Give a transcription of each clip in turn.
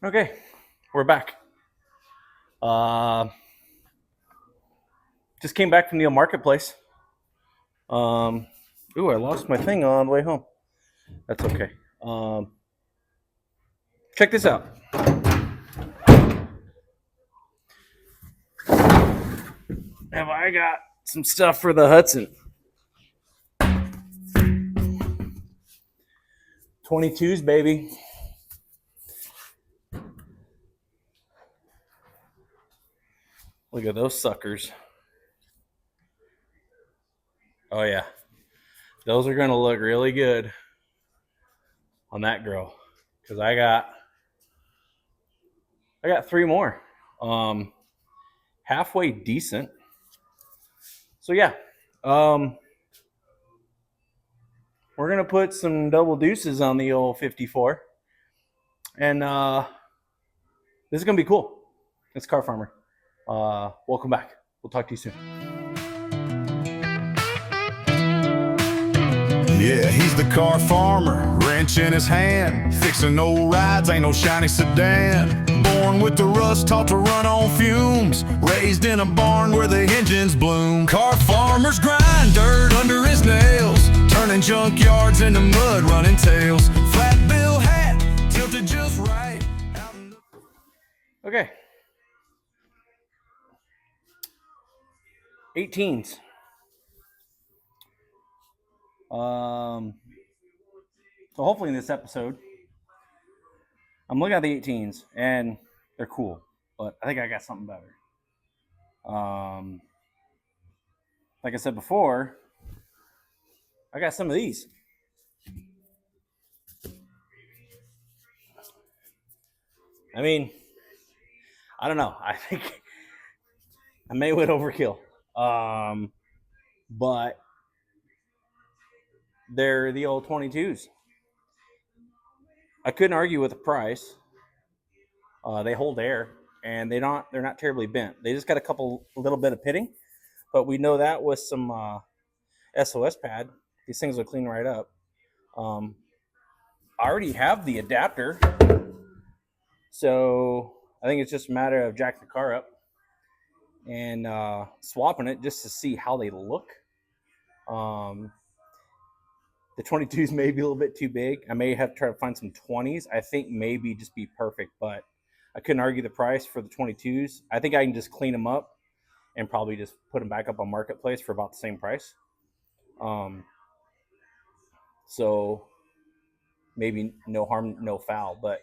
Okay, we're back. Just came back from the marketplace. Ooh, I lost my thing on the way home. That's okay. Check this out. Have I got some stuff for the Hudson? 22s, baby. Look at those suckers. Oh yeah, those are gonna look really good on that girl because I got three more. Halfway decent. So yeah, we're gonna put some double deuces on the old 54, and this is gonna be cool. It's Car Farmer. Welcome back. We'll talk to you soon. Yeah, he's the car farmer, wrench in his hand, fixing old rides, ain't no shiny sedan. Born with the rust, taught to run on fumes, raised in a barn where the engines bloom. Car farmers grind dirt under his nails, turning junkyards into mud, running tails. Flat bill hat, tilted just right. Okay. 18s. So hopefully in this episode, I'm looking at the 18s and they're cool, but I think I got something better. Like I said before, I got some of these. I mean, I don't know. I think I may went overkill. But they're the old 22s. I couldn't argue with the price. They hold air and they're not terribly bent. They just got a little bit of pitting, but we know that with some SOS pad, these things will clean right up. I already have the adapter, so I think it's just a matter of jacking the car up and swapping it just to see how they look. The 22s may be a little bit too big. I may have to try to find some 20s. I think maybe just be perfect, but I couldn't argue the price for the 22s. I think I can just clean them up and probably just put them back up on Marketplace for about the same price. So maybe no harm, no foul. But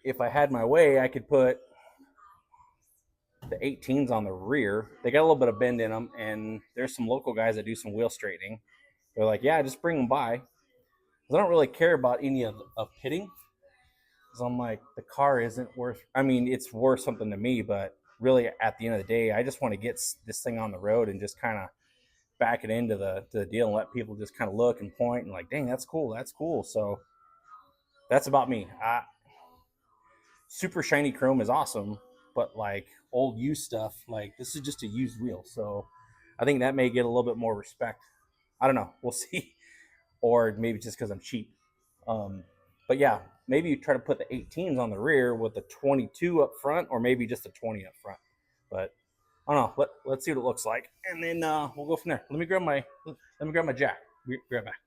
if I had my way, I could put the 18s on the rear. They got a little bit of bend in them, and there's some local guys that do some wheel straightening. They're like, yeah, just bring them by. I don't really care about any of pitting. So I'm like, the car isn't worth. I mean, it's worth something to me, but really, at the end of the day, I just want to get this thing on the road and just kind of back it into the deal and let people just kind of look and point and like, dang, that's cool, that's cool. So that's about me. Super shiny chrome is awesome, but like old used stuff, like this is just a used wheel, so I think that may get a little bit more respect. I don't know, we'll see, or maybe just because I'm cheap. But yeah, maybe you try to put the 18s on the rear with the 22 up front, or maybe just the 20 up front. But I don't know. Let's see what it looks like, and then we'll go from there. Let me grab my jack. Grab back,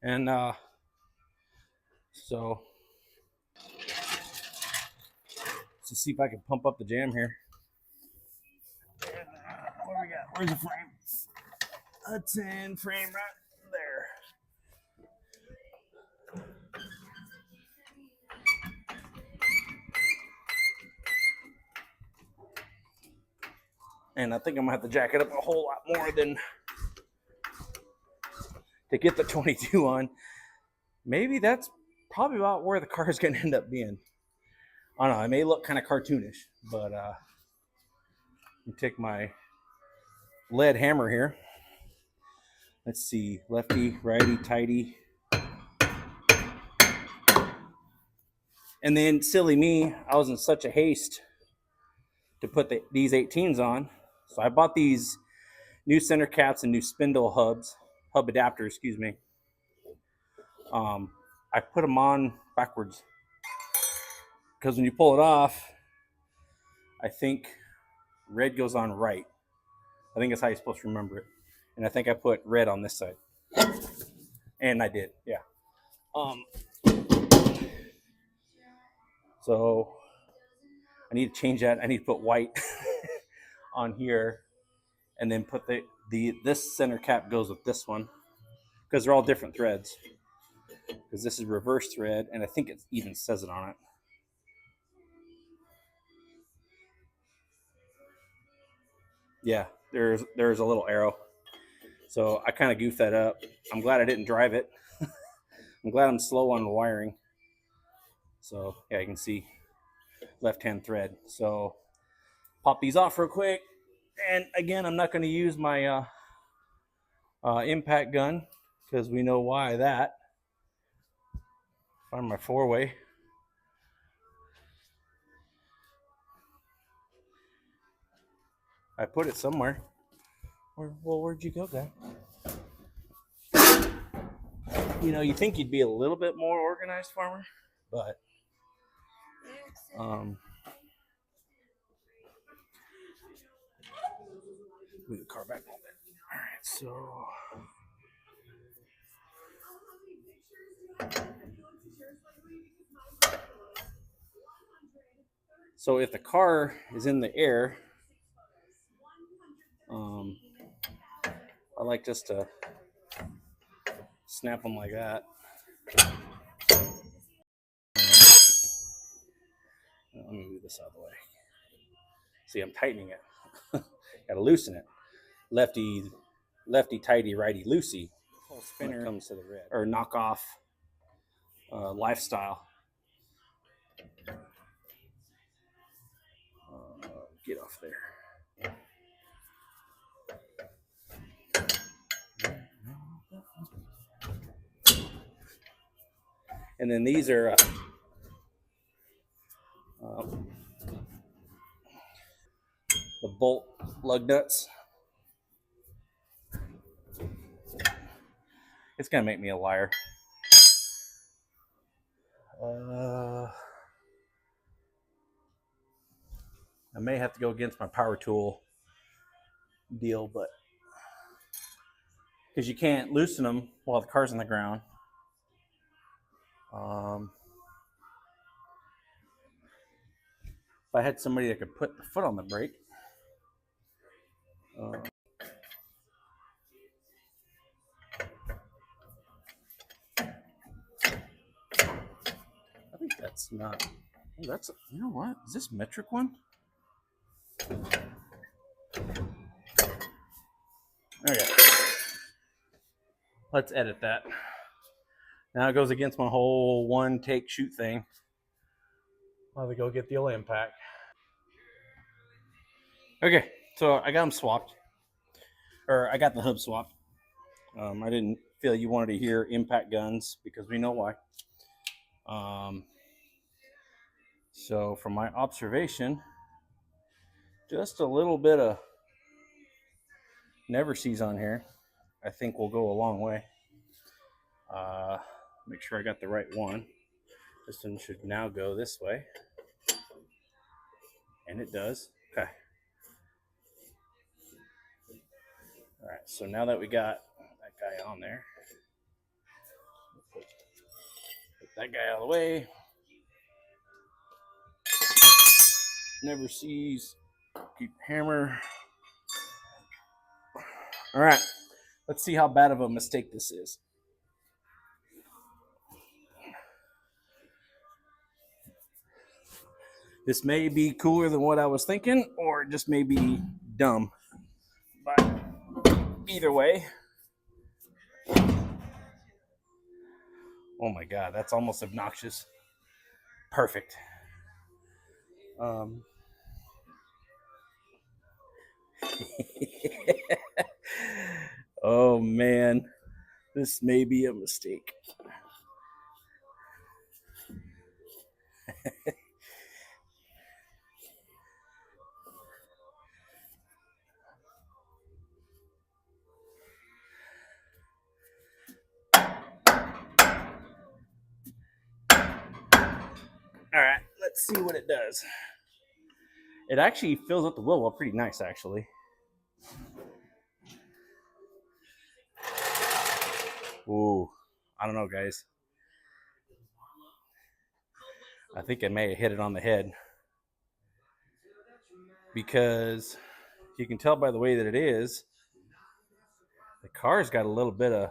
and so let's see if I can pump up the jam here. And, what do we got? Where's the frame? Hudson frame right there. And I think I'm gonna have to jack it up a whole lot more than to get the 22 on. Maybe that's probably about where the car is gonna end up being. I don't know. It may look kind of cartoonish, but take my lead hammer here. Let's see, lefty, righty, tighty. And then, silly me, I was in such a haste to put these 18s on. So I bought these new center caps and new spindle hub adapters, excuse me. I put them on backwards. because when you pull it off, I think red goes on right. I think that's how you're supposed to remember it. And I think I put red on this side. And I did, yeah. So I need to change that. I need to put white on here, and then put this center cap goes with this one, because they're all different threads. Because this is reverse thread, and I think it even says it on it. Yeah, there's a little arrow. So I kind of goofed that up. I'm glad I didn't drive it. I'm glad I'm slow on the wiring. So yeah, you can see left-hand thread. So pop these off real quick. And again, I'm not going to use my impact gun, because we know why that. Find my 4-way. I put it somewhere. Well, where'd you go, guy? You know, you think you'd be a little bit more organized, farmer, but move the car back a little bit. All right, so if the car is in the air, I like just to snap them like that. Let me move this out of the way. See, I'm tightening it. Got to loosen it. Lefty, tighty, righty, loosey. Whole spinner when it comes to the red, or knockoff lifestyle. Get off there. And then these are the bolt lug nuts. It's gonna make me a liar. I may have to go against my power tool deal, but because you can't loosen them while the car's on the ground. If I had somebody that could put the foot on the brake, I think that's not. Oh, that's, you know what? Is this metric one? Okay. Let's edit that. Now it goes against my whole one take shoot thing. I'll have to go get the old impact. Okay, so I got them swapped. Or I got the hub swapped. I didn't feel you wanted to hear impact guns, because we know why. So from my observation, just a little bit of never sees on here, I think will go a long way. Make sure I got the right one. This one should now go this way. And it does. Okay. All right, so now that we got that guy on there, put that guy out of the way. Never sees. Keep hammer. All right, let's see how bad of a mistake this is. This may be cooler than what I was thinking, or it just may be dumb. But either way, oh my God, that's almost obnoxious. Perfect. Oh man, this may be a mistake. All right, Let's see what it does. It actually fills up the wheel well pretty nice, actually. Ooh, I don't know, guys. I think I may have hit it on the head. Because you can tell by the way that it is, the car's got a little bit of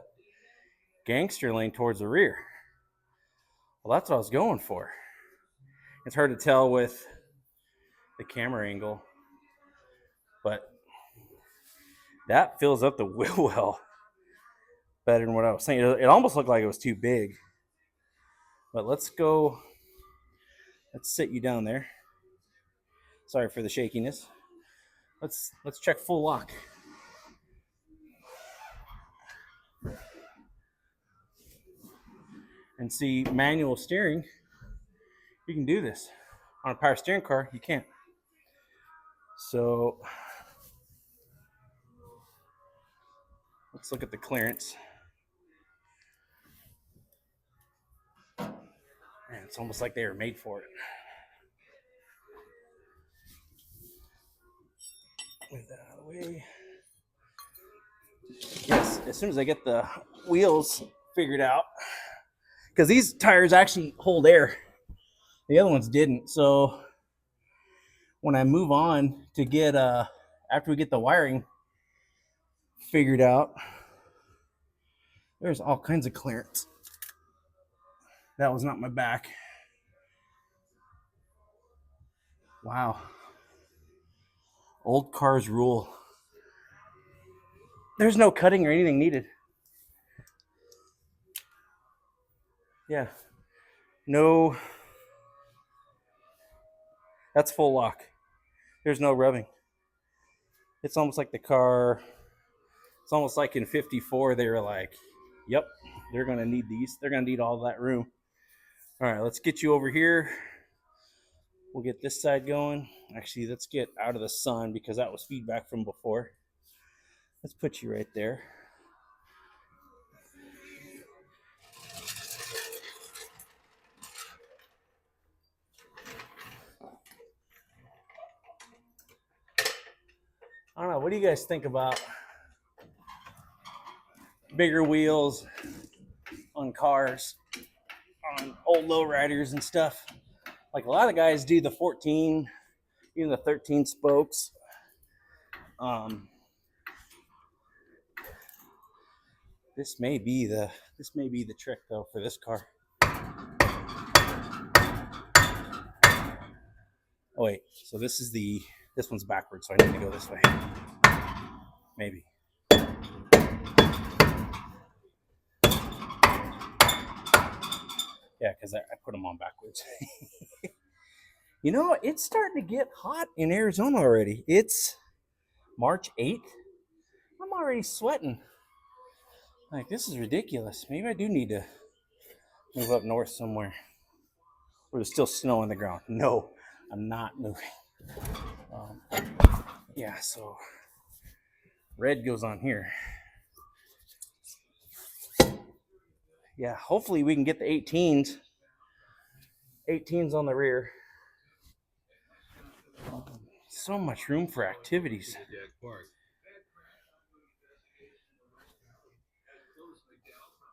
gangster lane towards the rear. Well, that's what I was going for. It's hard to tell with the camera angle, but that fills up the wheel well better than what I was saying. It almost looked like it was too big. But let's sit you down there. Sorry for the shakiness. Let's check full lock. And see, manual steering, you can do this. On a power steering car, you can't. So let's look at the clearance. Man, it's almost like they were made for it. Move that out of the way. Yes, as soon as I get the wheels figured out, because these tires actually hold air. The other ones didn't. So when I move on to get, after we get the wiring figured out, there's all kinds of clearance. That was not my back. Wow. Old cars rule. There's no cutting or anything needed. Yeah. No. That's full lock. There's no rubbing. It's almost like the car, it's almost like in 54, they were like, yep, they're going to need these. They're going to need all that room. All right, let's get you over here. We'll get this side going. Actually, let's get out of the sun because that was feedback from before. Let's put you right there. I don't know. What do you guys think about bigger wheels on cars, on old lowriders and stuff? Like a lot of guys do the 14, even the 13 spokes. This may be the trick though for this car. Oh wait, so this one's backwards, so I need to go this way. Maybe. Yeah, because I put them on backwards. You know, it's starting to get hot in Arizona already. It's March 8th. I'm already sweating. Like, this is ridiculous. Maybe I do need to move up north somewhere where there's still snow on the ground. No, I'm not moving. Yeah, so red goes on here. Yeah, hopefully we can get the 18s. 18s on the rear. So much room for activities.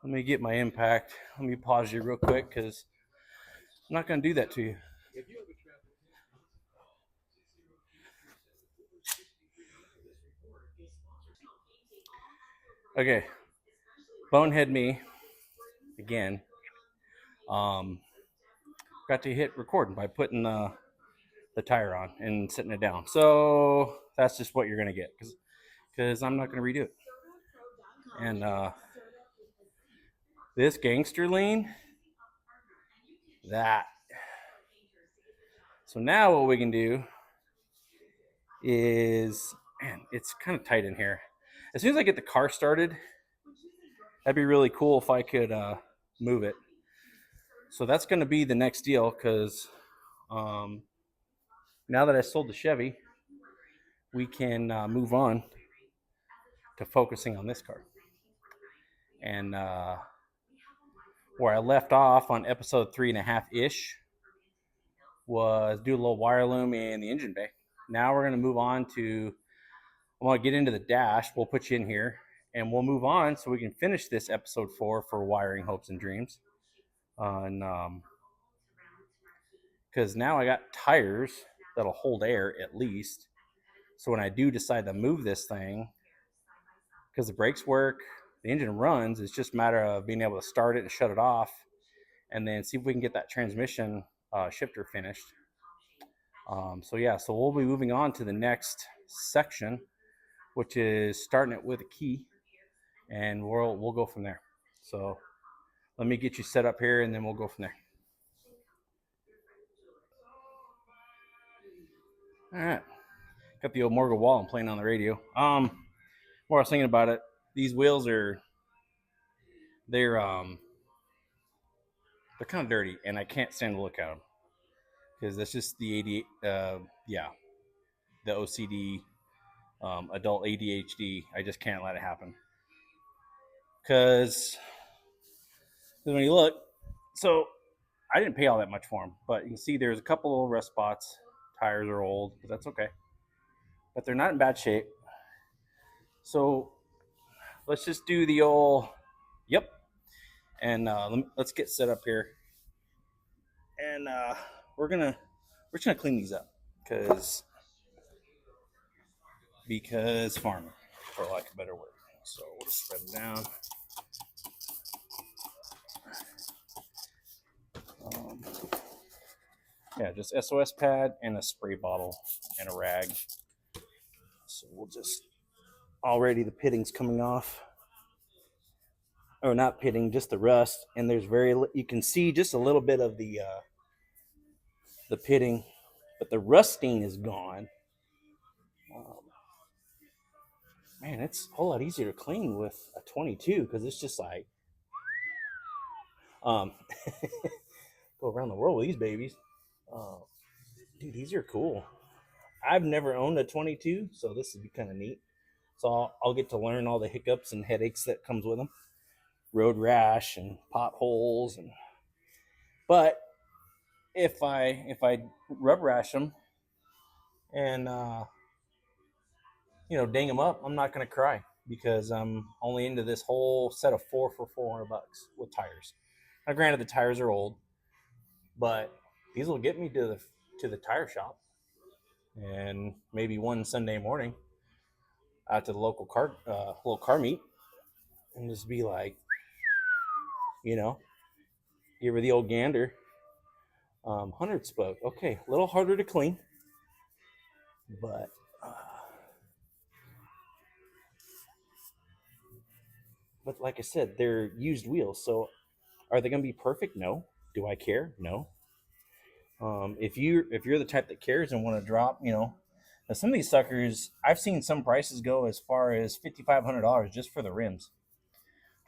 Let me get my impact. Let me pause you real quick because I'm not going to do that to you. Okay, bonehead me again. Got to hit record by putting the tire on and sitting it down. So that's just what you're gonna get because I'm not gonna redo it. And this gangster lean, that. So now what we can do is, man, it's kind of tight in here. As soon as I get the car started, that'd be really cool if I could move it. So that's going to be the next deal because now that I sold the Chevy, we can move on to focusing on this car. And where I left off on episode 3.5-ish, was do a little wire loom in the engine bay. Now we're going to move on to, I want to get into the dash. We'll put you in here and we'll move on so we can finish this episode 4 for wiring hopes and dreams. And because now I got tires that'll hold air at least. So when I do decide to move this thing, because the brakes work, the engine runs, it's just a matter of being able to start it and shut it off, and then see if we can get that transmission shifter finished. So we'll be moving on to the next section, which is starting it with a key, and we'll go from there. So let me get you set up here, and then we'll go from there. All right, got the old Morgan Wallen playing on the radio. More I was thinking about it. These wheels they're kind of dirty, and I can't stand to look at them because that's just the the OCD, adult ADHD. I just can't let it happen. Because when you look, so I didn't pay all that much for them, but you can see there's a couple little rust spots. Tires are old, but that's okay. But they're not in bad shape. So let's just do the old, yep. And let's get set up here. And we're just gonna clean these up because farming, for lack of a better word. So we'll just spread them down. Just SOS pad and a spray bottle and a rag. So we'll just, already the pitting's coming off. Oh, not pitting, just the rust. And there's you can see just a little bit of the pitting, but the rusting is gone. Man, it's a whole lot easier to clean with a 22 because it's just like, go around the world with these babies. Dude, these are cool. I've never owned a 22, so this would be kind of neat. So I'll get to learn all the hiccups and headaches that comes with them. Road rash and potholes, but if I rub rash them and ding them up, I'm not gonna cry because I'm only into this whole set of 4 for $400 with tires. Now, granted, the tires are old, but these will get me to the tire shop, and maybe one Sunday morning out to the local car meet, and just be like, give her the old gander. 100 spoke. Okay, a little harder to clean, but like I said, they're used wheels. So are they going to be perfect? No. Do I care? No. If you're the type that cares and want to drop, now some of these suckers, I've seen some prices go as far as $5,500 just for the rims,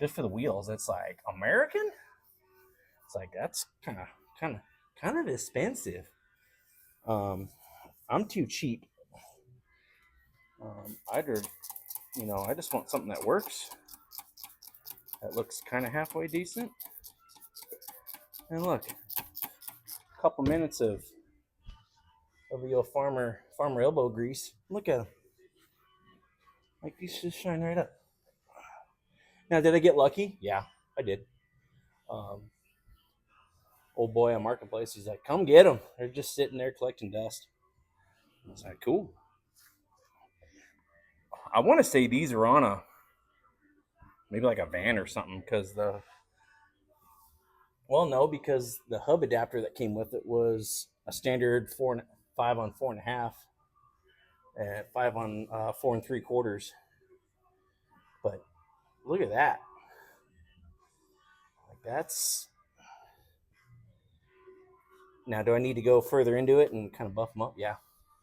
just for the wheels. It's like, American. It's like, that's kind of expensive. I'm too cheap. I just want something that works, that looks kind of halfway decent. And look, a couple minutes of the old farmer elbow grease. Look at them. Like, these just shine right up. Now, did I get lucky? Yeah, I did. Old boy on Marketplace, he's like, come get them. They're just sitting there collecting dust. I was like, cool. I want to say these are on maybe like a van or something, because the hub adapter that came with it was a standard 5 on 4.5 and 5 on 4 3/4. But look at that. Like, that's. Now, do I need to go further into it and kind of buff them up? Yeah.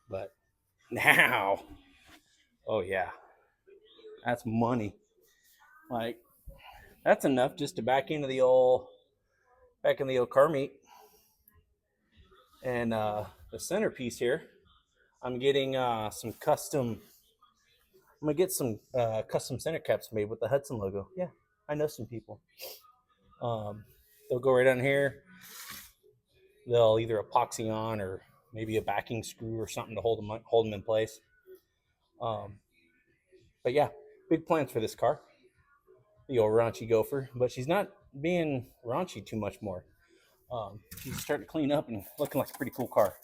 But now, oh yeah, that's money. Like, that's enough just to back into the old car meet. And the centerpiece here, I'm getting some custom. I'm gonna get some custom center caps made with the Hudson logo. Yeah, I know some people. They'll go right on here. they'll either epoxy on or maybe a backing screw or something to hold them in place. But yeah, big plans for this car, the old raunchy gopher. But she's not being raunchy too much more. She's starting to clean up and looking like a pretty cool car.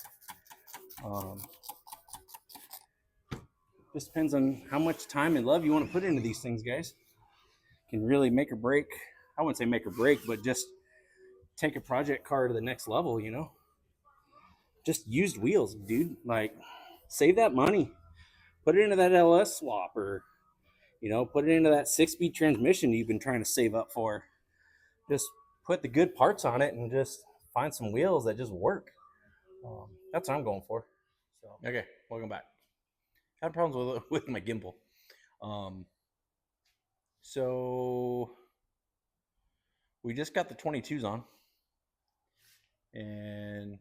Just depends on how much time and love you want to put into these things, guys. Can really make or break. I wouldn't say make or break, but just take a project car to the next level, you know? Just used wheels, dude. Like, save that money. Put it into that LS swap, or, put it into that 6-speed transmission you've been trying to save up for. Just put the good parts on it and just find some wheels that just work. That's what I'm going for. So, okay, welcome back. Had problems with my gimbal. So we just got the 22s on, and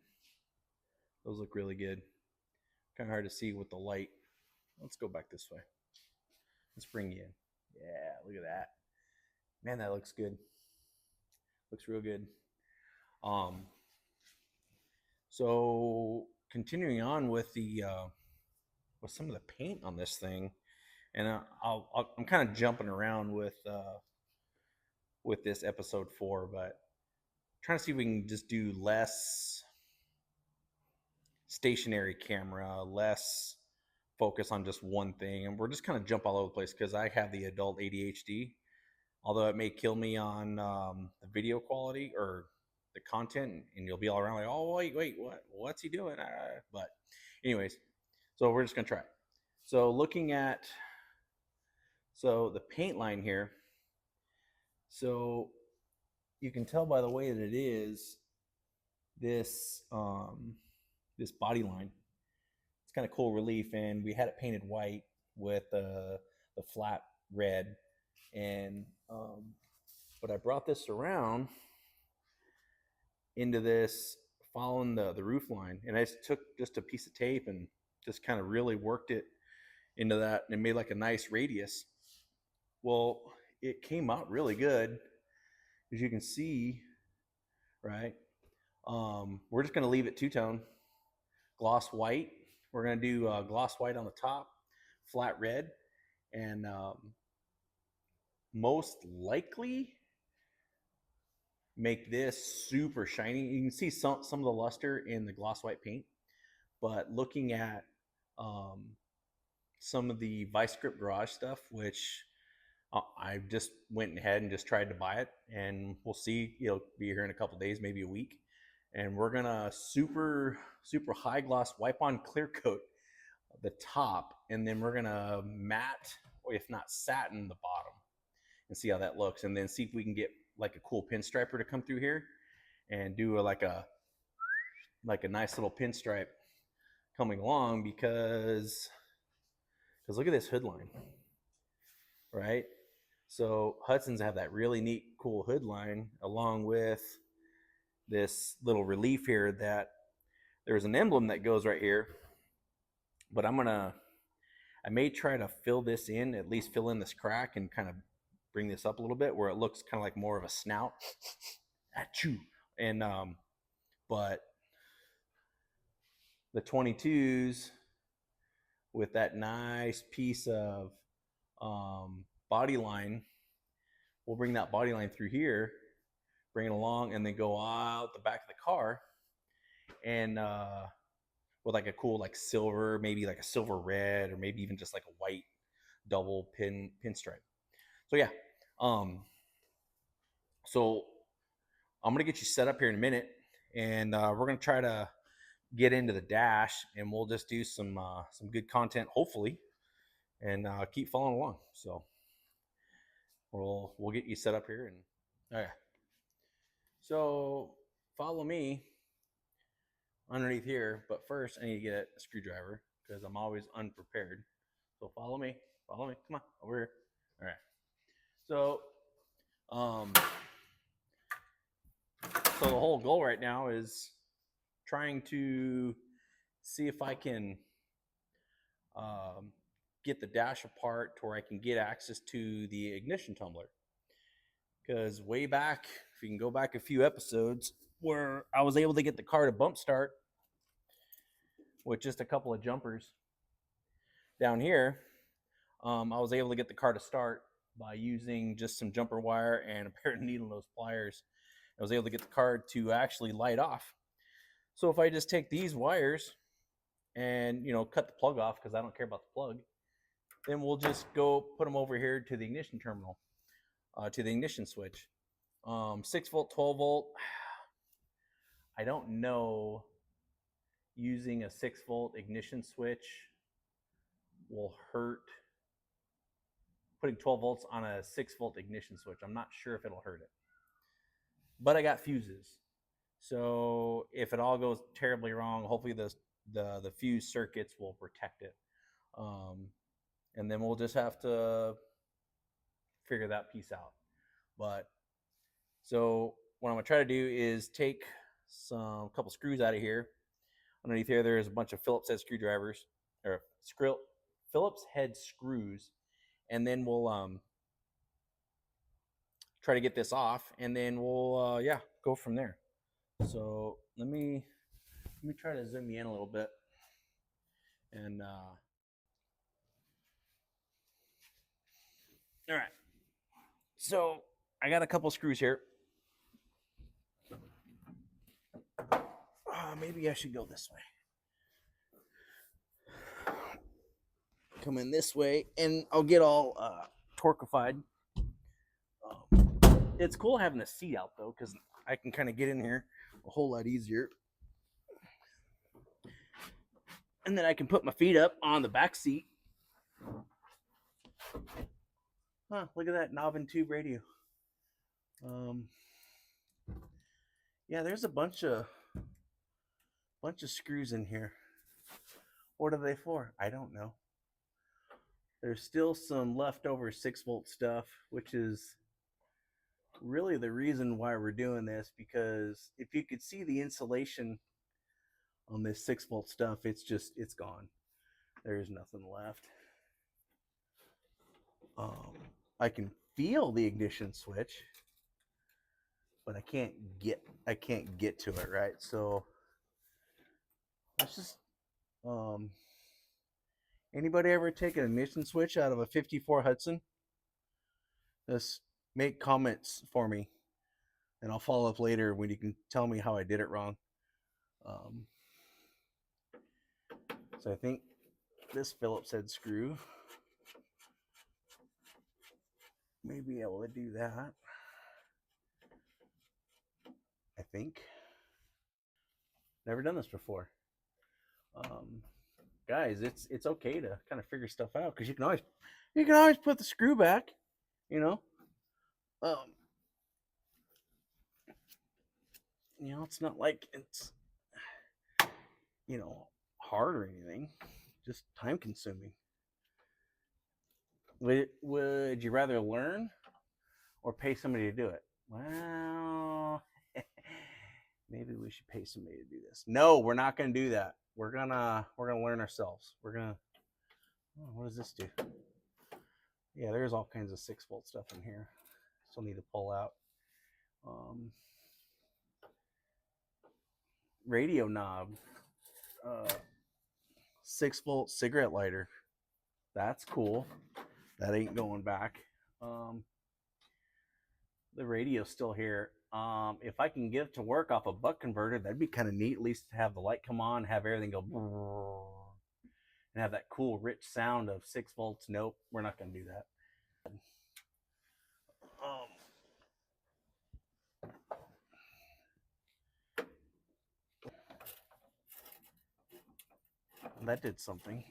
those look really good. Kind of hard to see with the light. Let's go back this way. Let's bring you in. Yeah, look at that. Man, that looks good. Looks real good. So continuing on with the with some of the paint on this thing, and I'm kind of jumping around with this episode 4, but trying to see if we can just do less stationary camera, less focus on just one thing, and we're just kind of jump all over the place because I have the adult ADHD. Although it may kill me on the video quality or the content, and you'll be all around like, oh wait, what's he doing? But anyways, so we're just gonna try. So looking at the paint line here, so you can tell by the way that it is this this body line. It's kind of cool relief, and we had it painted white with the flat red, and but I brought this around into this following the roof line, and I just took just a piece of tape and just kind of really worked it into that, and it made like a nice radius. Well, it came out really good, as you can see, right? We're just going to leave it two-tone, gloss white. We're going to do gloss white on the top, flat red, and most likely make this super shiny. You can see some of the luster in the gloss white paint, but looking at some of the Vice Grip Garage stuff, which I just went ahead and just tried to buy it, and we'll see. It'll be here in a couple days, maybe a week, and we're gonna super high gloss wipe on clear coat the top, and then we're gonna matte, or if not satin, the bottom, and see how that looks, and then see if we can get like a cool pinstriper to come through here and do like a nice little pinstripe coming along, because look at this hood line, right? So Hudson's have that really neat, cool hood line, along with this little relief here that there's an emblem that goes right here. But I may try to fill this in, at least fill in this crack, and kind of bring this up a little bit where it looks kind of like more of a snout. Achoo. And but the 22s with that nice piece of body line, we'll bring that body line through here, bring it along, and then go out the back of the car, and with like a cool like silver, maybe like a silver red, or maybe even just like a white double pinstripe. So yeah, so I'm gonna get you set up here in a minute, and we're gonna try to get into the dash, and we'll just do some good content, hopefully, and keep following along. So we'll get you set up here, and okay. So follow me underneath here, but first I need to get a screwdriver because I'm always unprepared. So follow me, come on, over here. All right. So so the whole goal right now is trying to see if I can get the dash apart to where I can get access to the ignition tumbler. Because way back, if you can go back a few episodes, where I was able to get the car to bump start with just a couple of jumpers. Down here, I was able to get the car to start by using just some jumper wire and a pair of needle nose pliers. I was able to get the car to actually light off. So if I just take these wires and cut the plug off because I don't care about the plug, then we'll just go put them over here to the ignition terminal, to the ignition switch. 6-volt, 12-volt. I don't know using a 6-volt ignition switch will hurt. Putting 12 volts on a 6-volt ignition switch, I'm not sure if it'll hurt it. But I got fuses. So if it all goes terribly wrong, hopefully the fuse circuits will protect it. And then we'll just have to figure that piece out. But so what I'm gonna try to do is take a couple screws out of here. Underneath here, there's a bunch of Phillips head screwdrivers, or Phillips head screws, and then we'll try to get this off, and then we'll go from there. So let me try to zoom you in a little bit, and all right. So I got a couple screws here. Maybe I should go this way. Come in this way, and I'll get all torquified. It's cool having a seat out though, because I can kind of get in here a whole lot easier. And then I can put my feet up on the back seat. Look at that knob and tube radio. Yeah, there's a bunch of screws in here. What are they for? I don't know. There's still some leftover 6-volt stuff, which is really the reason why we're doing this, because if you could see the insulation on this 6-volt stuff, it's gone. There's nothing left. I can feel the ignition switch, but I can't get to it, right? So let's just anybody ever take an ignition switch out of a 54 Hudson? Just make comments for me, and I'll follow up later when you can tell me how I did it wrong. So I think this Phillips head screw may be able to do that. I think. Never done this before. Guys, it's okay to kind of figure stuff out, because you can always put the screw back, it's not like it's hard or anything, just time consuming. Would you rather learn or pay somebody to do it? Well, maybe we should pay somebody to do this. No, we're not going to do that. We're gonna learn ourselves. What does this do? Yeah, there's all kinds of 6-volt stuff in here. Still need to pull out. Radio knob. 6-volt cigarette lighter. That's cool. That ain't going back. The radio's still here. If I can get it to work off a buck converter, that'd be kind of neat. At least to have the light come on, have everything go, and have that cool, rich sound of 6 volts. Nope, we're not going to do that. That did something.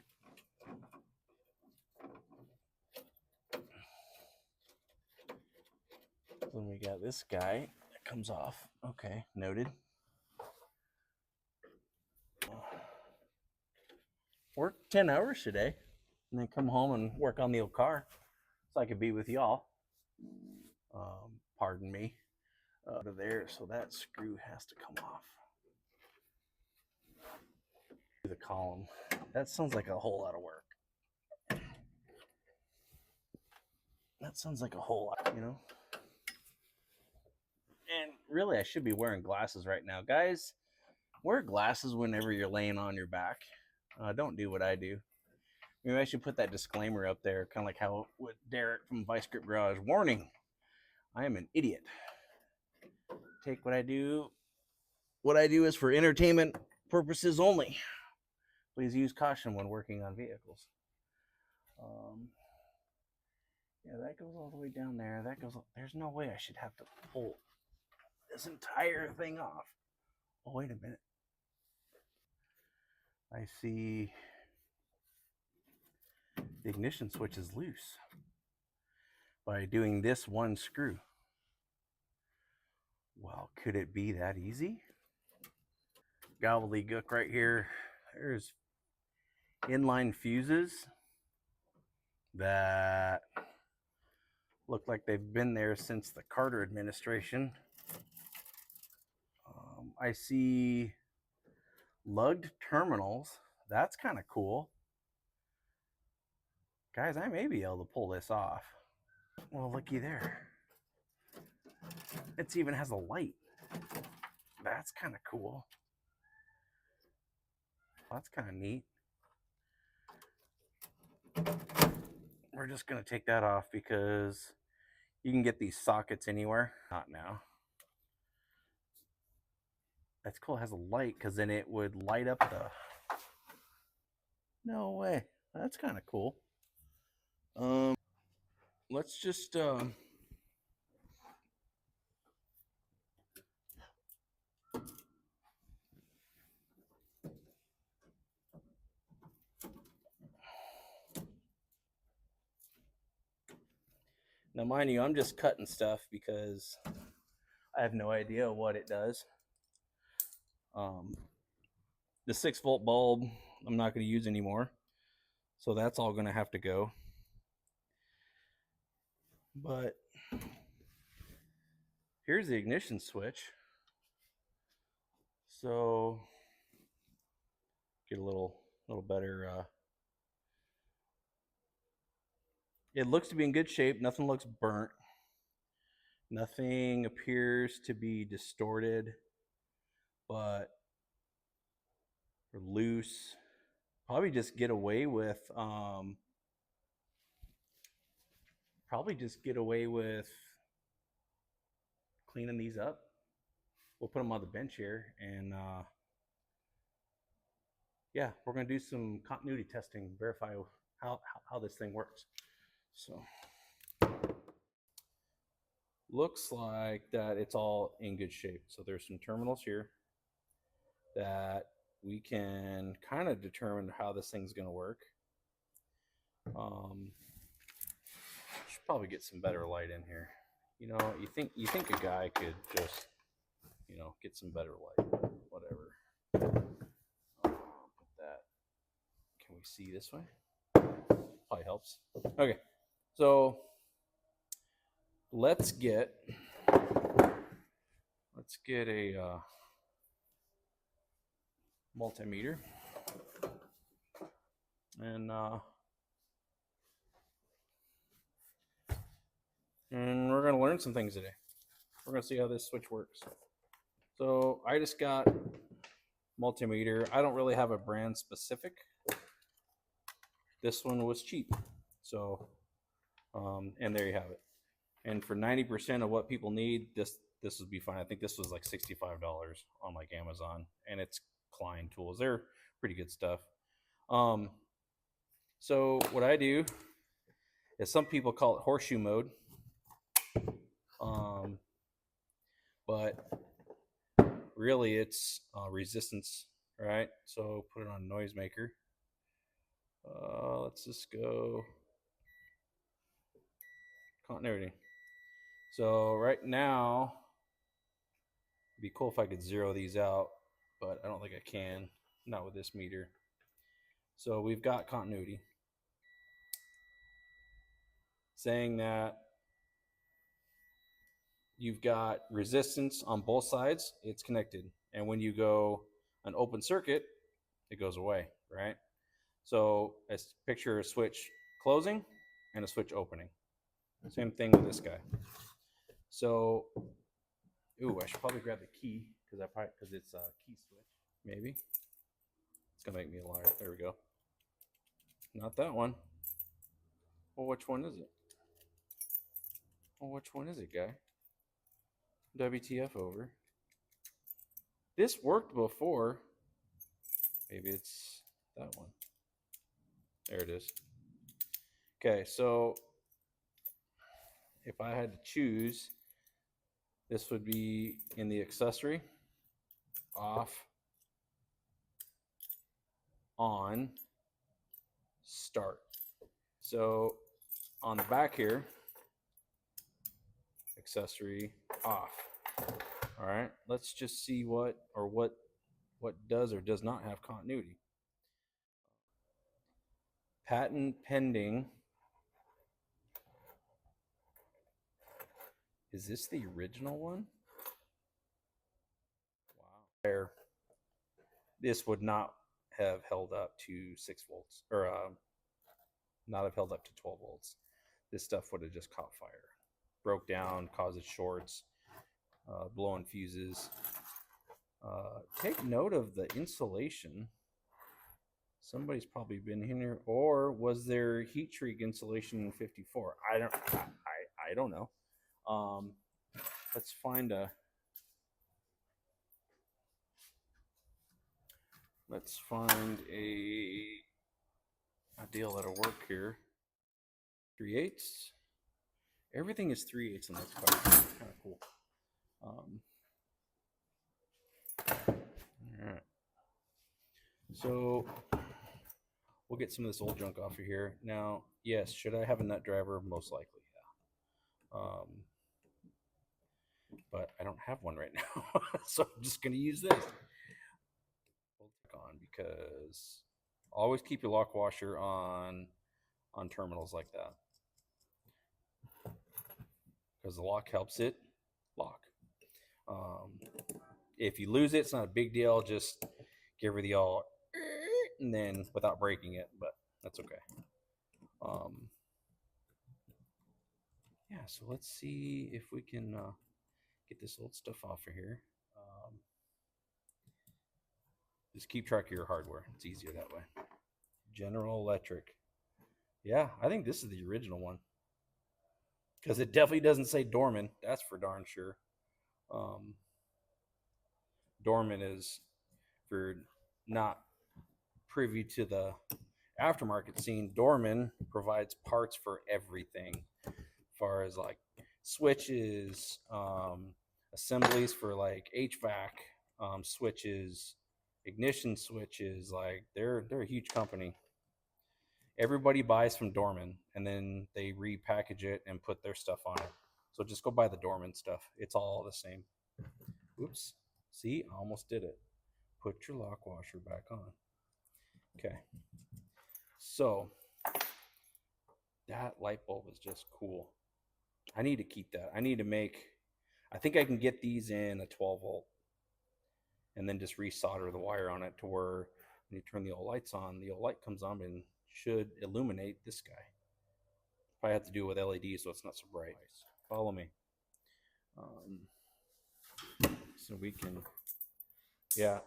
Then we got this guy that comes off. Okay, noted. Worked 10 hours today, and then come home and work on the old car so I could be with y'all. Pardon me. To there, so that screw has to come off. The column. That sounds like a whole lot of work. That sounds like a whole lot, And really, I should be wearing glasses right now. Guys, wear glasses whenever you're laying on your back. Don't do what I do. Maybe I should put that disclaimer up there, kind of like how with Derek from Vice Grip Garage. Warning, I am an idiot. Take what I do. What I do is for entertainment purposes only. Please use caution when working on vehicles. Yeah, that goes all the way down there. That goes. There's no way I should have to pull this entire thing off. Oh, wait a minute. I see the ignition switch is loose by doing this one screw. Well, could it be that easy? Gobbledygook right here. There's inline fuses that look like they've been there since the Carter administration. I see lugged terminals. That's kind of cool. Guys, I may be able to pull this off. Well, looky there. It even has a light. That's kind of cool. That's kind of neat. We're just going to take that off because you can get these sockets anywhere. Not now. That's cool. It has a light because then it would light up the... No way. That's kind of cool. Let's just... Now, mind you, I'm just cutting stuff because I have no idea what it does. The 6-volt bulb, I'm not going to use anymore. So that's all going to have to go. But here's the ignition switch. So get a little better. It looks to be in good shape. Nothing looks burnt. Nothing appears to be distorted, but or loose. Probably just get away with cleaning these up. We'll put them on the bench here, and yeah, we're gonna do some continuity testing, verify how this thing works. So looks like that it's all in good shape. So there's some terminals here that we can kind of determine how this thing's going to work. Should probably get some better light in here. You know, you think a guy could just, get some better light. Whatever. Put that. Can we see this way? Probably helps. Okay, so let's get a multimeter, and we're going to learn some things today. We're going to see how this switch works. So I just got multimeter. I don't really have a brand specific. This one was cheap. So, and there you have it. And for 90% of what people need, this would be fine. I think this was like $65 on like Amazon, and it's Klein tools. They're pretty good stuff. So what I do is, some people call it horseshoe mode. But really it's resistance, right? So put it on noisemaker. Let's just go continuity. So right now, it'd be cool if I could zero these out, but I don't think I can, not with this meter. So we've got continuity saying that you've got resistance on both sides, it's connected. And when you go an open circuit, it goes away, right? So picture a switch closing and a switch opening. Same thing with this guy. So Ooh, I should probably grab the key because it's a key switch. Maybe it's gonna make me a liar. There we go. Not that one. Well, which one is it? Well, which one is it, guy? WTF over. This worked before. Maybe it's that one. There it is. Okay, so if I had to choose, this would be in the accessory, off, on, start. So on the back here, accessory, off. All right, let's just see what does or does not have continuity. Patent pending. Is this the original one? Wow. There. This would not have held up to 6 volts, or not have held up to 12 volts. This stuff would have just caught fire, broke down, causes shorts, blowing fuses. Take note of the insulation. Somebody's probably been in here, or was there heat shrink insulation in 54? I don't know. Let's find a deal that'll work here. 3/8. Everything is 3/8 in this car. Kind of cool. All right. So we'll get some of this old junk off of here. Now, yes, should I have a nut driver? Most likely, yeah. But I don't have one right now, so I'm just going to use this. On because always keep your lock washer on terminals like that, because the lock helps it lock. If you lose it, it's not a big deal. Just give her the all and then without breaking it, but that's okay. Yeah, so let's see if we can get this old stuff off of here. Just keep track of your hardware. It's easier that way. General Electric. Yeah, I think this is the original one, because it definitely doesn't say Dorman. That's for darn sure. Dorman is, for not privy to the aftermarket scene, Dorman provides parts for everything, as far as like switches, assemblies for like HVAC, switches, ignition switches. Like they're a huge company. Everybody buys from Dorman, and then they repackage it and put their stuff on it. So just go buy the Dorman stuff. It's all the same. Oops. See, I almost did it. Put your lock washer back on. Okay. So that light bulb is just cool. I need to keep that. I think I can get these in a 12 volt and then just resolder the wire on it to where when you turn the old lights on, the old light comes on and should illuminate this guy. If I have to do it with LEDs so it's not so bright. Follow me. So we can, yeah,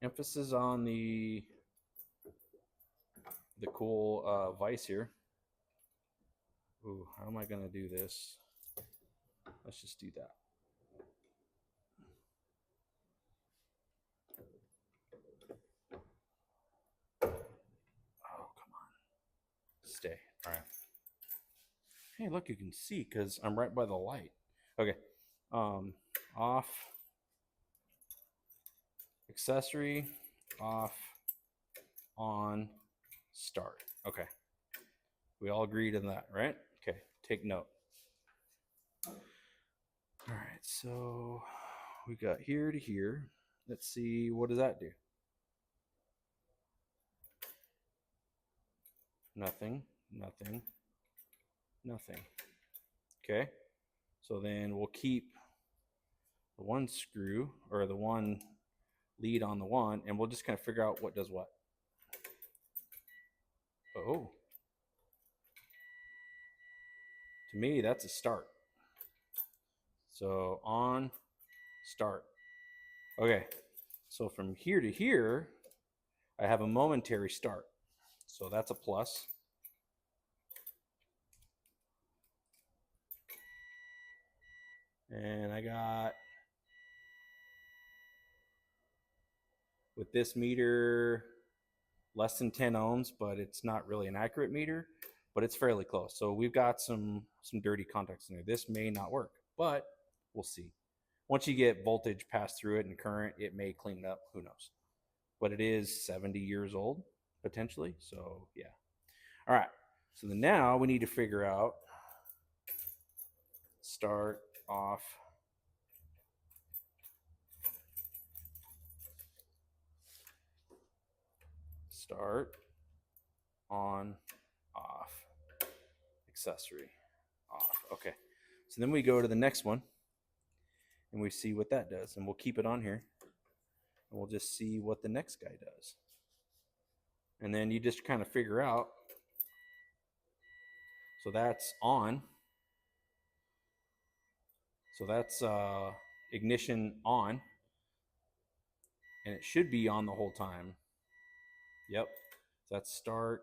emphasis on the cool vise here. Ooh, how am I going to do this? Let's just do that. Oh, come on. Stay. All right. Hey, look, you can see because I'm right by the light. Okay. Off. Accessory. Off. On. Start. Okay. We all agreed on that, right? Okay. Take note. All right. So we got here to here. Let's see. What does that do? Nothing. Nothing. Nothing. Okay. So then we'll keep the one screw or the one lead on the one, and we'll just kind of figure out what does what. Oh. To me, that's a start. So on, start. Okay, so from here to here, I have a momentary start. So that's a plus. And I got, with this meter, less than 10 ohms, but it's not really an accurate meter, but it's fairly close. So we've got some dirty contacts in there. This may not work, but we'll see. Once you get voltage passed through it and current, it may clean it up. Who knows? But it is 70 years old, potentially. So, yeah. All right. So then now we need to figure out start, off, start, on, off, accessory, off. Okay. So then we go to the next one and we see what that does. And we'll keep it on here and we'll just see what the next guy does. And then you just kind of figure out. So that's on. So that's ignition on. And it should be on the whole time. Yep. So that's start.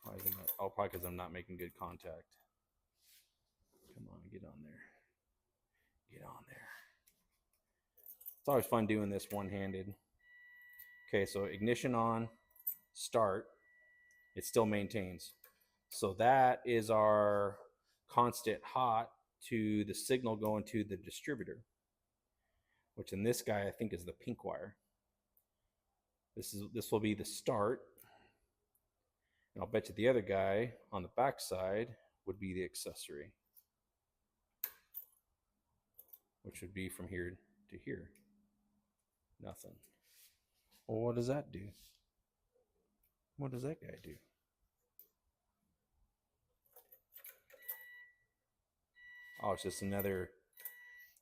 Why is it not? Oh, probably because I'm not making good contact. Come on, get on there. Get on there. It's always fun doing this one-handed. Okay, so ignition on, start. It still maintains. So that is our constant hot to the signal going to the distributor, which in this guy I think is the pink wire. This will be the start. And I'll bet you the other guy on the back side would be the accessory, which would be from here to here. Nothing. Well, what does that do? What does that guy do? Oh, it's just another,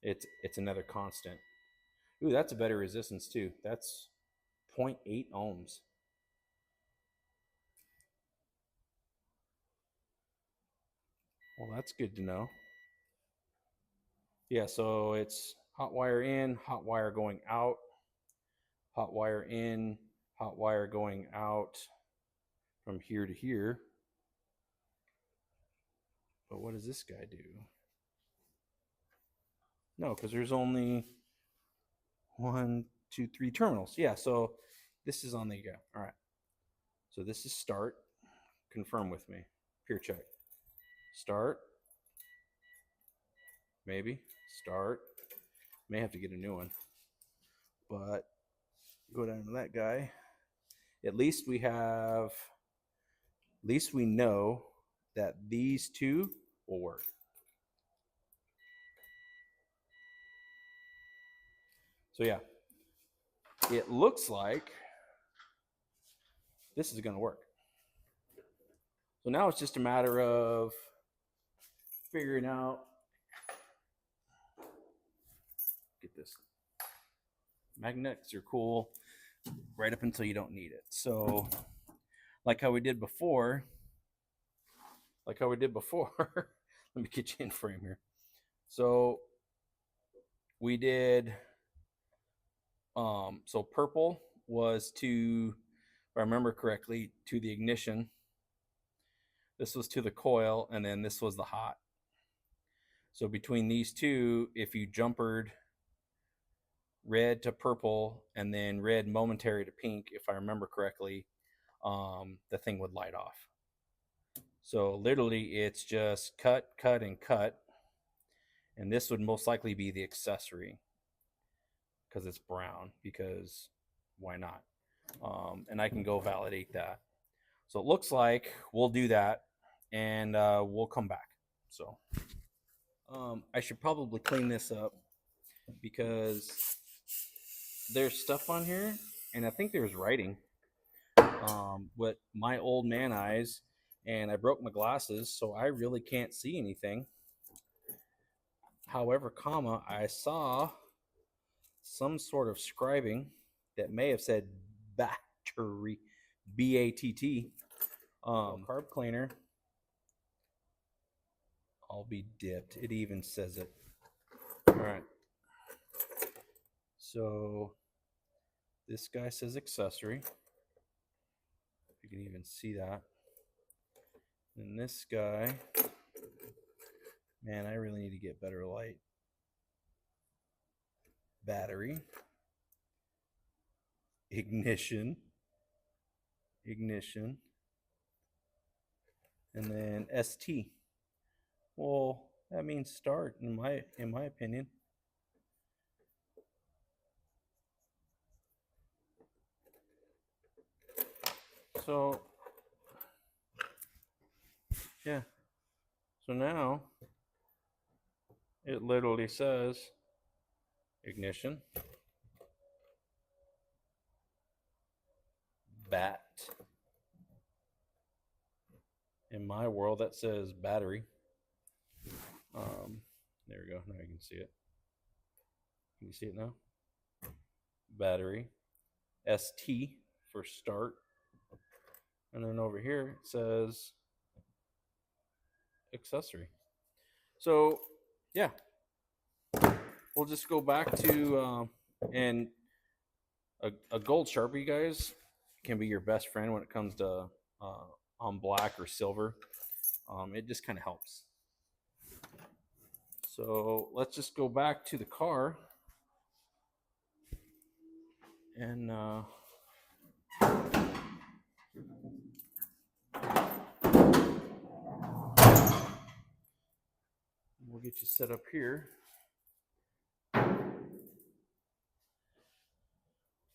it's another constant. Ooh, that's a better resistance too. That's 0.8 ohms. Well, that's good to know. Yeah, so it's hot wire in, hot wire going out, hot wire in, hot wire going out from here to here. But what does this guy do? No, because there's only 1, 2, 3 terminals. Yeah, so this is on the go. All right. So this is start. Confirm with me. Peer check. Start. Maybe. Start. May have to get a new one. But go down to that guy. At least we know that these two will work. So yeah, it looks like this is going to work. So now it's just a matter of figuring out, get this. Magnets are cool right up until you don't need it. So like how we did before, let me get you in frame here. So we did, so purple was to, if I remember correctly, to the ignition. This was to the coil, and then this was the hot. So between these two, if you jumpered red to purple and then red momentary to pink, if I remember correctly, the thing would light off. So literally it's just cut, cut, and cut. And this would most likely be the accessory because it's brown, because why not? And I can go validate that. So it looks like we'll do that, and we'll come back. So I should probably clean this up because there's stuff on here, and I think there's writing with my old man eyes, and I broke my glasses, so I really can't see anything. However, I saw some sort of scribing that may have said battery, BATT, carb cleaner, I'll be dipped. It even says it. All right. So this guy says accessory. You can even see that. And this guy, man, I really need to get better light. Battery. Ignition. And then ST. Well, that means start in my opinion. So yeah. So now it literally says ignition, bat. In my world, that says battery. There we go. Now you can see it. Can you see it now? Battery. ST for start. And then over here it says accessory. So yeah, we'll just go back to and a gold Sharpie, guys, can be your best friend when it comes to on black or silver. It just kind of helps. So let's just go back to the car and we'll get you set up here.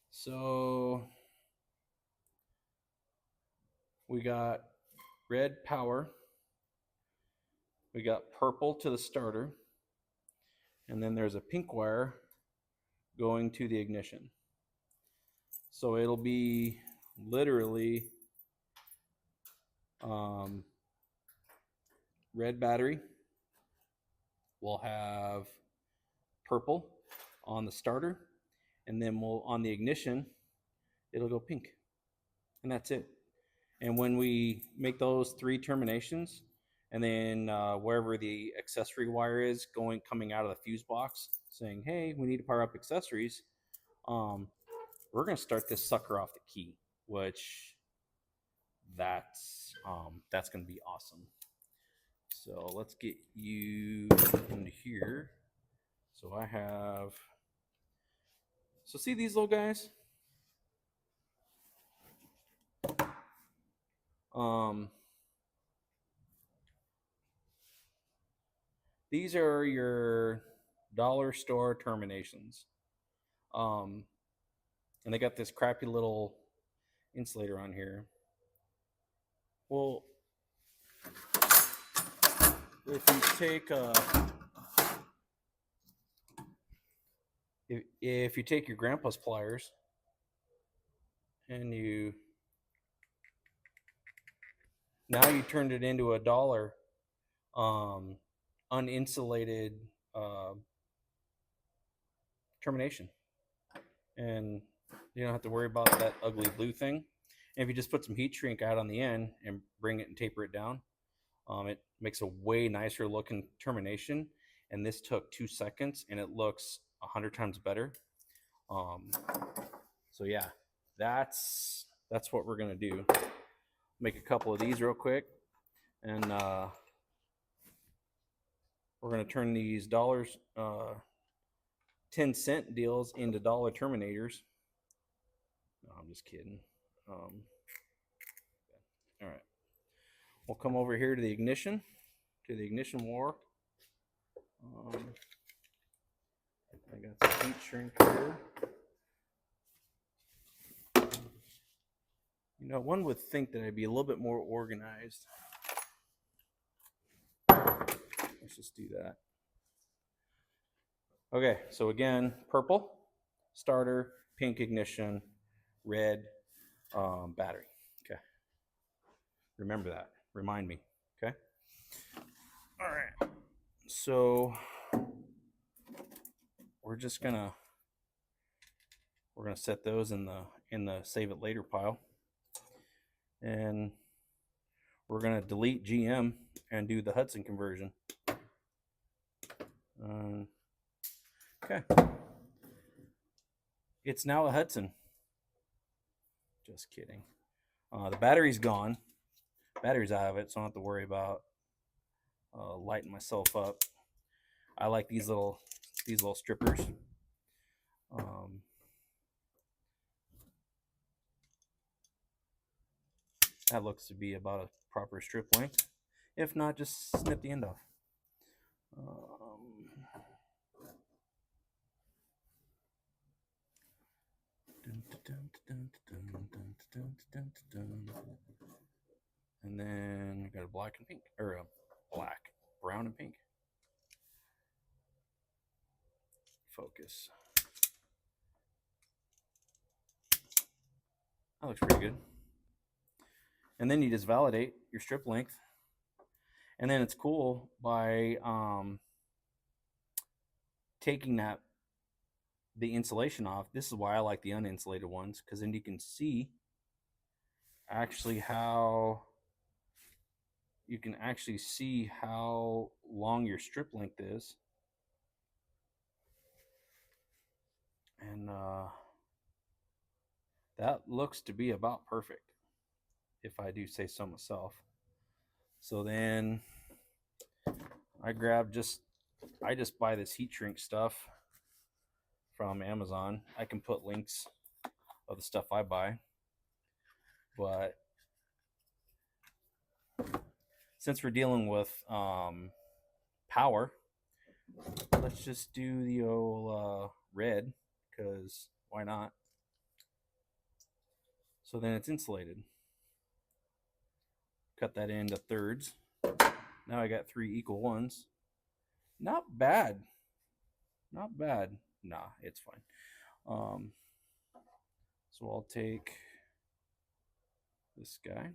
So we got red power, we got purple to the starter, and then there's a pink wire going to the ignition. So it'll be literally red battery. We'll have purple on the starter, and then we'll on the ignition, it'll go pink, and that's it. And when we make those 3 terminations, and then wherever the accessory wire is coming out of the fuse box, saying, "Hey, we need to power up accessories," we're gonna start this sucker off the key, which that's gonna be awesome. So let's get you into here. So I have. So see these little guys? These are your dollar store terminations. And they got this crappy little insulator on here. Well, if you take if you take your grandpa's pliers and you turned it into a dollar uninsulated termination, and you don't have to worry about that ugly blue thing. And if you just put some heat shrink out on the end and bring it and taper it down, it makes a way nicer looking termination. And this took 2 seconds and it looks 100 times better. So yeah, that's what we're gonna do. Make a couple of these real quick, and we're gonna turn these dollars 10-cent deals into dollar terminators. No, I'm just kidding. All right, we'll come over here to the ignition wire. I got some heat shrink here. You know, one would think that I'd be a little bit more organized. Let's just do that. Okay, so again, purple starter, pink ignition, red battery. Okay, remember that. Remind me. Okay. All right. So we're gonna set those in the save it later pile, and we're gonna delete GM and do the Hudson conversion. Okay. It's now a Hudson. Just kidding. The battery's gone. Battery's out of it, so I don't have to worry about lighting myself up. I like these little strippers. That looks to be about a proper strip length. If not, just snip the end off. And then I got a black and pink, or a black, brown and pink. Focus. That looks pretty good. And then you just validate your strip length. And then it's cool by taking the insulation off. This is why I like the uninsulated ones, because then you can see actually how long your strip length is. And that looks to be about perfect, if I do say so myself. So then I just buy this heat shrink stuff from Amazon. I can put links of the stuff I buy, but since we're dealing with power, let's just do the old red, because why not? So then it's insulated. Cut that into thirds. Now I got 3 equal ones. Not bad. Not bad. Nah, it's fine. So I'll take this guy.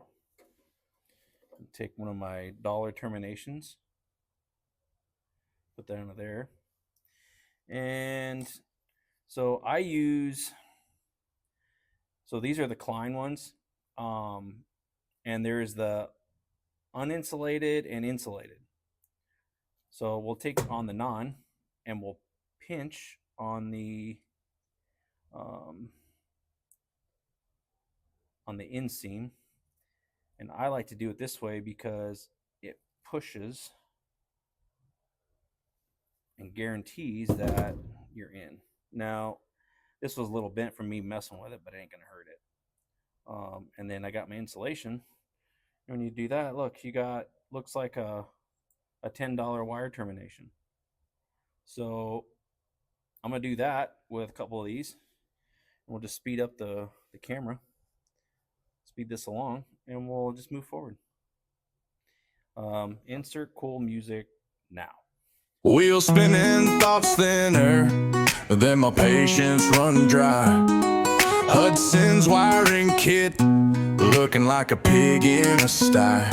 Take one of my dollar terminations. Put that into there. And so these are the Klein ones. And there's the uninsulated and insulated. So we'll take on the non, and we'll pinch on the inseam. And I like to do it this way because it pushes and guarantees that you're in. Now, this was a little bent from me messing with it, but it ain't gonna hurt it. And then I got my insulation. When you do that, look, you got, looks like a $10 wire termination. So I'm gonna do that with a couple of these. We'll just speed up the camera, speed this along, and we'll just move forward. Insert cool music now. Wheels spinning, thoughts thinner, then my patience run dry. Hudson's wiring kit, looking like a pig in a sty.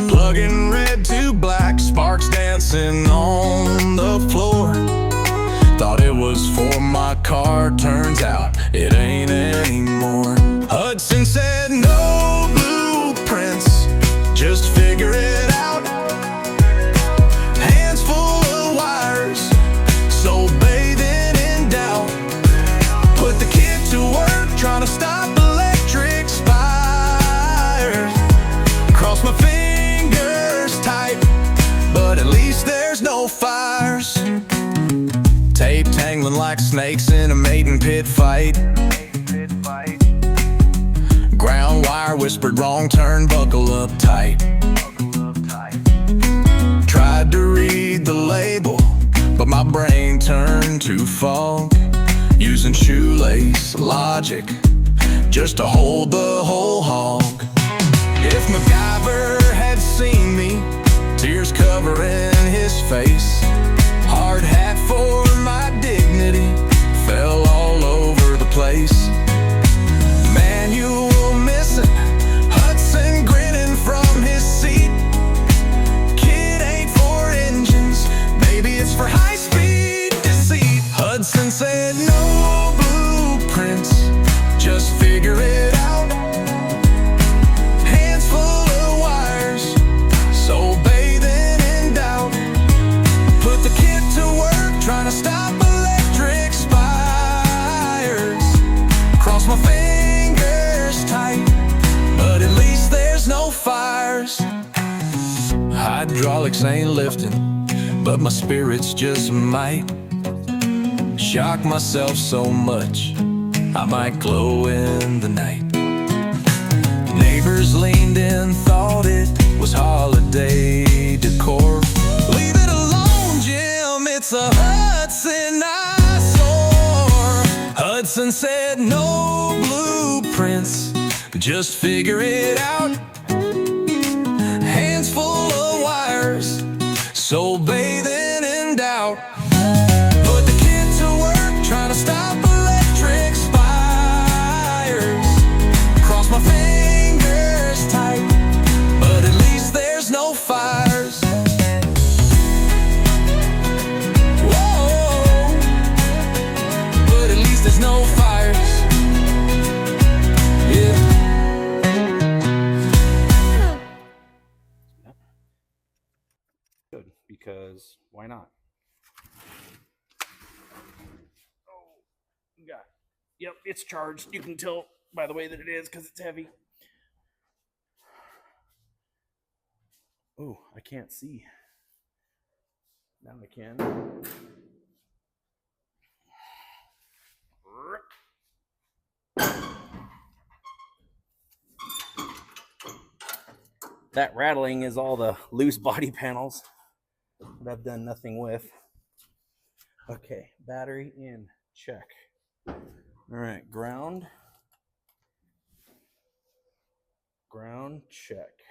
Plugging red to black, sparks dancing on the floor. Thought it was for my car, turns out it ain't anymore. Hudson said no blueprints, just figure it out. Hands full of wires, so bathing in doubt. Put the kid to work, trying to stop electric fires. Cross my fingers tight, but at least there's no fires. Tape tangling like snakes in a mating pit fight. Ground wire whispered wrong turn, buckle up tight. Tried to read the label, but my brain turned to fog. Using shoelace logic just to hold the whole hog. If MacGyver had seen me, tears covering his face. Hard hat for my dignity, fell all over the place. Manual missing, Hudson grinning from his seat. Kid ain't for engines, maybe it's for high-speed deceit. Hudson said no blueprints, just figure it out. Hands full of wire, Hydraulics ain't lifting, but my spirits just might. Shock myself so much, I might glow in the night. Neighbors leaned in, thought it was holiday decor. Leave it alone, Jim, it's a Hudson eyesore. Hudson said no blueprints, just figure it out. Hands full of wires, soul bathing in doubt. Put the kid to work, trying to stop electric spires. Cross my fingers tight, but at least there's no fires. Whoa, but at least there's no fires. Yeah. Good, because why not? Oh, got. Yep, it's charged. You can tell by the way that it is because it's heavy. Oh, I can't see. Now I can. That rattling is all the loose body panels that I've done nothing with. Okay, battery in, check. All right, ground, check.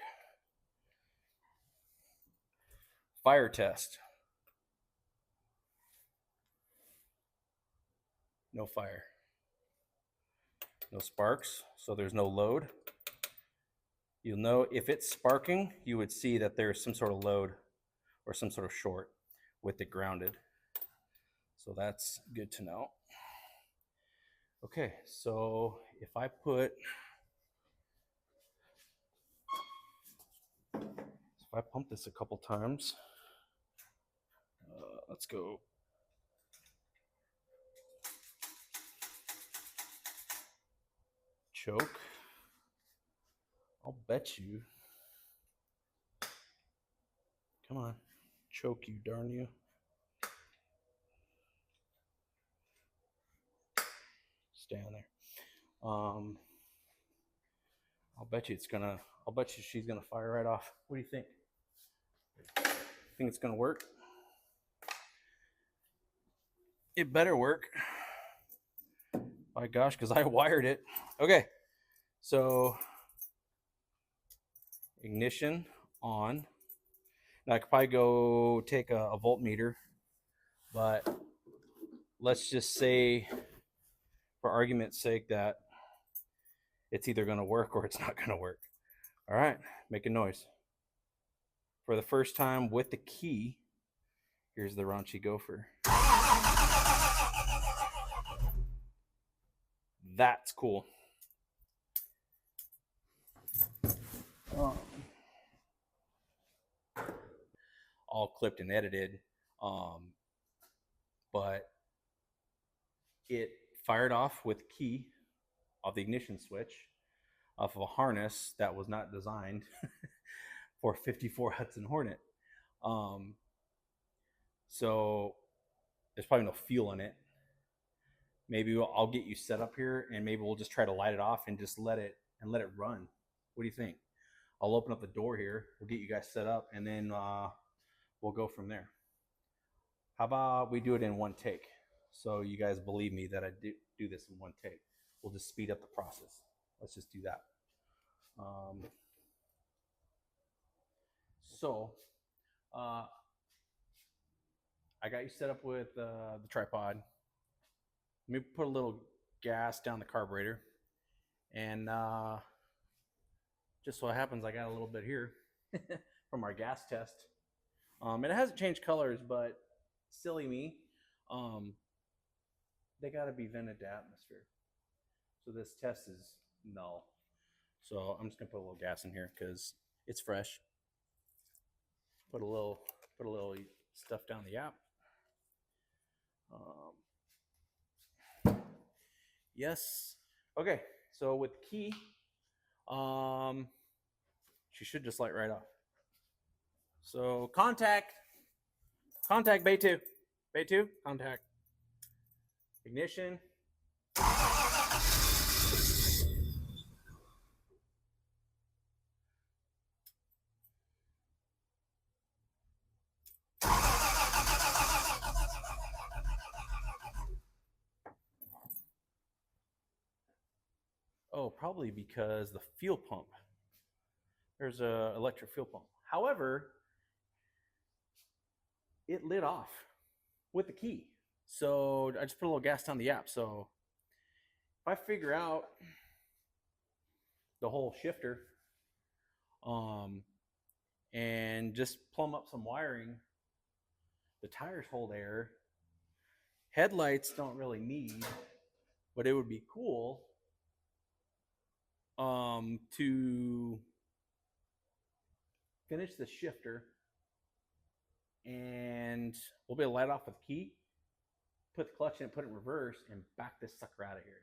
Fire test. No fire. No sparks, so there's no load. You'll know if it's sparking, you would see that there's some sort of load or some sort of short with it grounded. So that's good to know. Okay, so if I pump this a couple times, let's go. Choke. I'll bet you. Come on, choke you, darn you. Stay on there. I'll bet you she's gonna fire right off. What do you think? Think it's gonna work? It better work. My gosh, because I wired it. Okay, so ignition on. Now I could probably go take a voltmeter, but let's just say, for argument's sake, that it's either going to work or it's not going to work. All right, make a noise. For the first time with the key, here's the raunchy gopher. That's cool. All clipped and edited, but it fired off with the key of the ignition switch off of a harness that was not designed for 54 Hudson Hornet. So there's probably no fuel in it. Maybe I'll get you set up here and maybe we'll just try to light it off and just let it run. What do you think? I'll open up the door here. We'll get you guys set up and then we'll go from there. How about we do it in one take? So you guys believe me that I do this in one take. We'll just speed up the process. Let's just do that. I got you set up with the tripod. Let me put a little gas down the carburetor. And just so happens I got a little bit here from our gas test. And it hasn't changed colors, but silly me. They got to be vented to atmosphere. So this test is null. So I'm just gonna put a little gas in here because it's fresh. Put a little stuff down the app. Yes. Okay. So with the key, she should just light right off. So contact bay 2. Bay 2, contact. Ignition. Oh, probably because the fuel pump. There's a electric fuel pump. However, it lit off with the key. So I just put a little gas down the app. So if I figure out the whole shifter, and just plumb up some wiring, the tires hold air. Headlights don't really need, but it would be cool to finish the shifter, and we'll be able to light off with the key, put the clutch in, put it in reverse, and back this sucker out of here.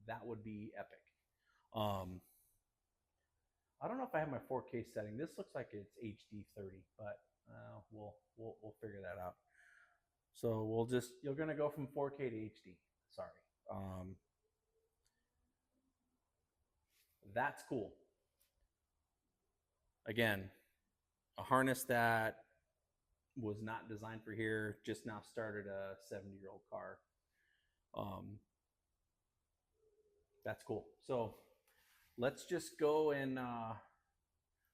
That would be epic. I don't know if I have my 4K setting. This looks like it's HD 30, but we'll figure that out. So you're gonna go from 4K to HD. Sorry. That's cool. Again, a harness that was not designed for here, just now started a 70-year-old car. That's cool. So let's just go and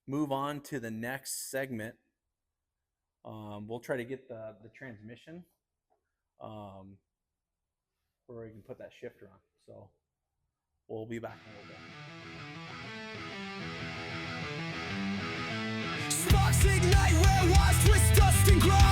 move on to the next segment. We'll try to get the transmission where we can put that shifter on. So we'll be back in a little bit. Sparks ignite where washed with dust and grime.